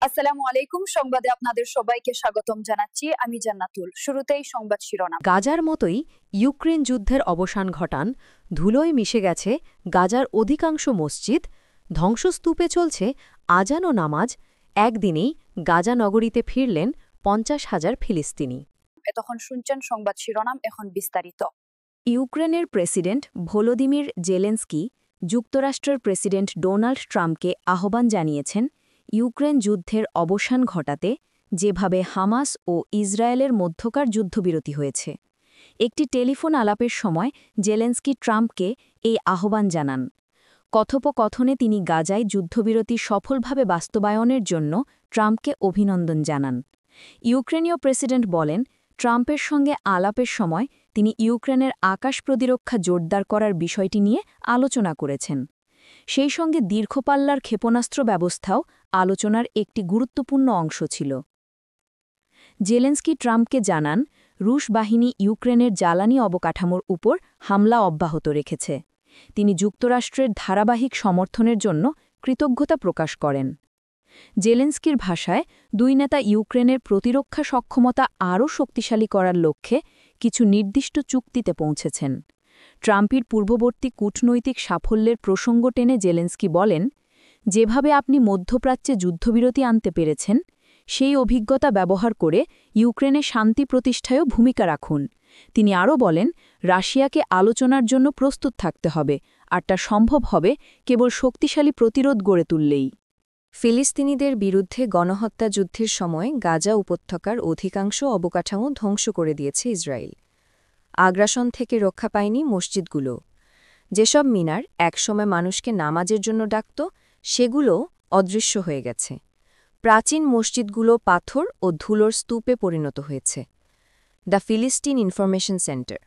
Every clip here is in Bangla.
আসসালামু আলাইকুম। সংবাদে আপনাদের সবাইকে স্বাগতম জানাচ্ছি। আমি জান্নাতুল। শুরুতেই সংবাদ শিরোনাম। গাজার মতোই ইউক্রেন যুদ্ধের অবসান ঘটান, ধুলোয় মিশে গেছে গাজার অধিকাংশ মসজিদ, ধ্বংসস্তূপে চলছে আজান ও নামাজ, একদিনেই গাজা নগরীতে ফিরলেন ৫০,০০০ ফিলিস্তিনি। এতক্ষণ শুনছেন সংবাদ শিরোনাম, এখন বিস্তারিত। ইউক্রেনের প্রেসিডেন্ট ভলোদিমির জেলেন্সকি যুক্তরাষ্ট্রের প্রেসিডেন্ট ডোনাল্ড ট্রাম্পকে আহ্বান জানিয়েছেন ইউক্রেন যুদ্ধের অবসান ঘটাতে, যেভাবে হামাস ও ইসরায়েলের মধ্যকার যুদ্ধবিরতি হয়েছে। একটি টেলিফোন আলাপের সময় জেলেন্সকি ট্রাম্পকে এই আহ্বান জানান। কথোপকথনে তিনি গাজায় যুদ্ধবিরতি সফলভাবে বাস্তবায়নের জন্য ট্রাম্পকে অভিনন্দন জানান। ইউক্রেনীয় প্রেসিডেন্ট বলেন, ট্রাম্পের সঙ্গে আলাপের সময় তিনি ইউক্রেনের আকাশ প্রতিরক্ষা জোরদার করার বিষয়টি নিয়ে আলোচনা করেছেন। সেই সঙ্গে দীর্ঘপাল্লার ক্ষেপণাস্ত্র ব্যবস্থাও আলোচনার একটি গুরুত্বপূর্ণ অংশ ছিল। জেলেন্সকি ট্রাম্পকে জানান, রুশ বাহিনী ইউক্রেনের জ্বালানি অবকাঠামোর উপর হামলা অব্যাহত রেখেছে। তিনি যুক্তরাষ্ট্রের ধারাবাহিক সমর্থনের জন্য কৃতজ্ঞতা প্রকাশ করেন। জেলেন্সকির ভাষায়, দুই নেতা ইউক্রেনের প্রতিরক্ষা সক্ষমতা আরও শক্তিশালী করার লক্ষ্যে কিছু নির্দিষ্ট চুক্তিতে পৌঁছেছেন। ট্রাম্পের পূর্ববর্তী কূটনৈতিক সাফল্যের প্রসঙ্গ টেনে জেলেন্সকি বলেন, যেভাবে আপনি মধ্যপ্রাচ্যে যুদ্ধবিরতি আনতে পেরেছেন, সেই অভিজ্ঞতা ব্যবহার করে ইউক্রেনে শান্তি প্রতিষ্ঠায়ও ভূমিকা রাখুন। তিনি আরও বলেন, রাশিয়াকে আলোচনার জন্য প্রস্তুত থাকতে হবে, আর তা সম্ভব হবে কেবল শক্তিশালী প্রতিরোধ গড়ে তুললেই। ফিলিস্তিনিদের বিরুদ্ধে গণহত্যা যুদ্ধের সময় গাজা উপত্যকার অধিকাংশ অবকাঠামো ধ্বংস করে দিয়েছে ইসরায়েল। আগ্রাসন থেকে রক্ষা পায়নি মসজিদগুলো। যেসব মিনার একসময় মানুষকে নামাজের জন্য ডাকত, সেগুলো অদৃশ্য হয়ে গেছে। প্রাচীন মসজিদগুলো পাথর ও ধুলোর স্তূপে পরিণত হয়েছে। দ্য ফিলিস্তিন ইনফরমেশন সেন্টার।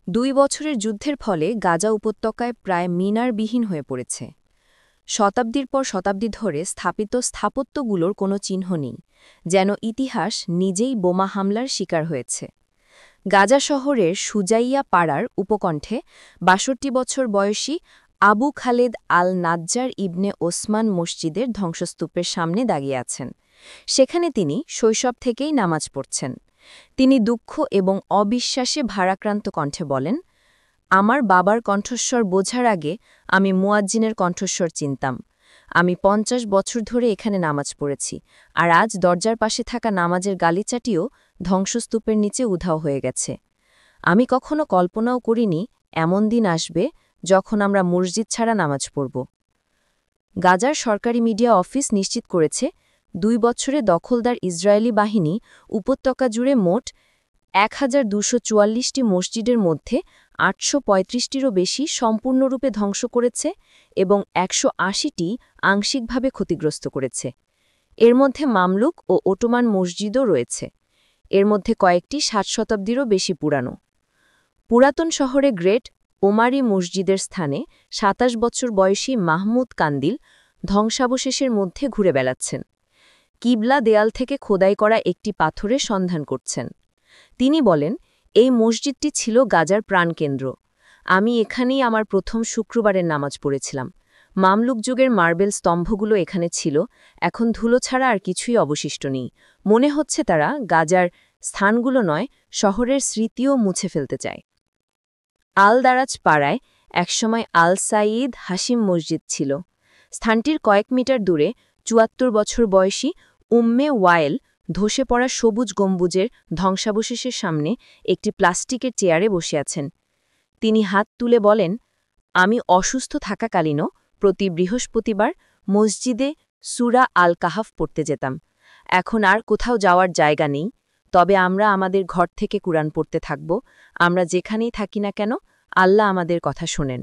২ বছরের যুদ্ধের ফলে গাজা উপত্যকায় প্রায় মিনারবিহীন হয়ে পড়েছে। শতাব্দীর পর শতাব্দী ধরে স্থাপিত স্থাপত্যগুলোর কোনো চিহ্ন নেই, যেন ইতিহাস নিজেই বোমা হামলার শিকার হয়েছে। গাজা শহরের সুজাইয়া পাড়ার উপকণ্ঠে ৬২ বছর বয়সী আবু খালেদ আল নাজ্জার ইবনে ওসমান মসজিদের ধ্বংসস্তূপের সামনে দাঁড়িয়ে আছেন। সেখানে তিনি শৈশব থেকেই নামাজ পড়ছেন। তিনি দুঃখ এবং অবিশ্বাসে ভারাক্রান্ত কণ্ঠে বলেন, আমার বাবার কণ্ঠস্বর বোঝার আগে আমি মুয়াজ্জিনের কণ্ঠস্বর চিনতাম। আমি ৫০ বছর ধরে এখানে নামাজ পড়েছি, আর আজ দরজার পাশে থাকা নামাজের গালিচাটিও ধ্বংসস্তূপের নিচে উধাও হয়ে গেছে। আমি কখনো কল্পনাও করিনি এমন দিন আসবে যখন আমরা মসজিদ ছাড়া নামাজ পড়ব। গাজার সরকারি মিডিয়া অফিস নিশ্চিত করেছে, ২ বছরে দখলদার ইসরায়েলি বাহিনী উপত্যকা জুড়ে মোট ১,২৪৪টি মসজিদের মধ্যে ৮৩৫টিরও বেশি সম্পূর্ণরূপে ধ্বংস করেছে এবং ১৮০টি আংশিকভাবে ক্ষতিগ্রস্ত করেছে। এর মধ্যে মামলুক ও ওটোমান মসজিদও রয়েছে। এর মধ্যে কয়েকটি ৬০ শতাব্দীরও বেশি পুরানো। পুরাতন শহরে গ্রেট ওমারি মসজিদের স্থানে ২৭ বছর বয়সী মাহমুদ কান্দিল ধ্বংসাবশেষের মধ্যে ঘুরে বেড়াচ্ছেন। কিবলা দেয়াল থেকে খোদাই করা একটি পাথরের সন্ধান করছেন। তিনি বলেন, এই মসজিদটি ছিল গাজার প্রাণকেন্দ্র। আমি এখানেই আমার প্রথম শুক্রবারের নামাজ পড়েছিলাম। মামলুক যুগের মার্বেল স্তম্ভগুলো এখানে ছিল, এখন ধুলো ছাড়া আর কিছুই অবশিষ্ট নেই। মনে হচ্ছে তারা গাজার স্থানগুলো নয়, শহরের স্মৃতিও মুছে ফেলতে চায়। আল দারাজ পাড়ায় একসময় আল সাইদ হাসিম মসজিদ ছিল। স্থানটির কয়েক মিটার দূরে ৭৪ বছর বয়সী উম্মে ওয়াইল ধসে পড়া সবুজ গম্বুজের ধ্বংসাবশেষের সামনে একটি প্লাস্টিকের চেয়ারে বসে আছেন। তিনি হাত তুলে বলেন, আমি অসুস্থ থাকাকালীনও প্রতি বৃহস্পতিবার মসজিদে সূরা আল কাহাফ পড়তে যেতাম। এখন আর কোথাও যাওয়ার জায়গা নেই, তবে আমরা আমাদের ঘর থেকে কুরআন পড়তে থাকব। আমরা যেখানেই থাকি না কেন, আল্লাহ আমাদের কথা শোনেন।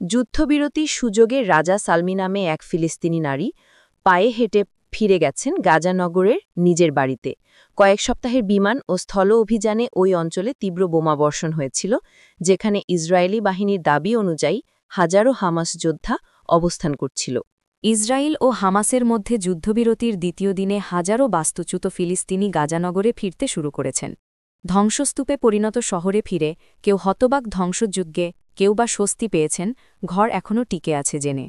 যুদ্ধবিরতির সুযোগে রাজা সালমি নামে এক ফিলিস্তিনি নারী পায়ে হেঁটে ফিরে গেছেন গাজা নগরের নিজের বাড়িতে। কয়েক সপ্তাহের বিমান ও স্থল অভিযানে ওই অঞ্চলে তীব্র বোমাবর্ষণ হয়েছিল, যেখানে ইসরায়েলি বাহিনীর দাবি অনুযায়ী হাজারো হামাস যোদ্ধা অবস্থান করছিল। ইসরায়েল ও হামাসের মধ্যে যুদ্ধবিরতির দ্বিতীয় দিনে হাজারো বাস্তুচ্যুত ফিলিস্তিনি গাজানগরে ফিরতে শুরু করেছেন। ধ্বংসস্তূপে পরিণত শহরে ফিরে কেউ হতবাক ধ্বংসযজ্ঞে, কেউ বা স্বস্তি পেয়েছেন, ঘর এখনও টিকে আছে জেনে।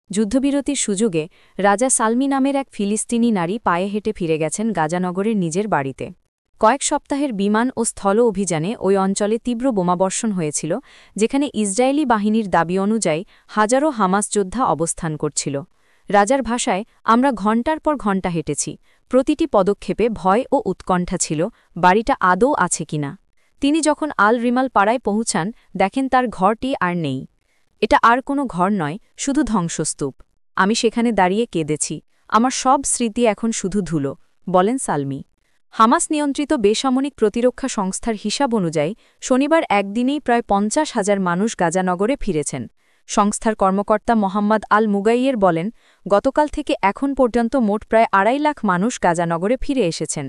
যুদ্ধবিরতির সুযোগে রাজা সালমি নামের এক ফিলিস্তিনি নারী পায়ে হেঁটে ফিরে গেছেন গাজানগরের নিজের বাড়িতে। কয়েক সপ্তাহের বিমান ও স্থল অভিযানে ওই অঞ্চলে তীব্র বোমাবর্ষণ হয়েছিল, যেখানে ইসরায়েলি বাহিনীর দাবি অনুযায়ী হাজারো হামাস যোদ্ধা অবস্থান করছিল। রাজার ভাষায়, আমরা ঘণ্টার পর ঘণ্টা হেঁটেছি, প্রতিটি পদক্ষেপে ভয় ও উৎকণ্ঠা ছিল বাড়িটা আদৌ আছে কিনা। তিনি যখন আল রিমাল পাড়ায় পৌঁছান, দেখেন তার ঘরটি আর নেই। এটা আর কোনো ঘর নয়, শুধু ধ্বংসস্তূপ। আমি সেখানে দাঁড়িয়ে কেঁদেছি, আমার সব স্মৃতি এখন শুধু ধুলো, বলেন সালমি। হামাস নিয়ন্ত্রিত বেসামরিক প্রতিরক্ষা সংস্থার হিসাব অনুযায়ী শনিবার একদিনেই প্রায় ৫০,০০০ মানুষ গাজানগরে ফিরেছেন। সংস্থার কর্মকর্তা মোহাম্মদ আল মুগাইয়ের বলেন, গতকাল থেকে এখন পর্যন্ত মোট প্রায় ২.৫ লাখ মানুষ গাজানগরে ফিরে এসেছেন।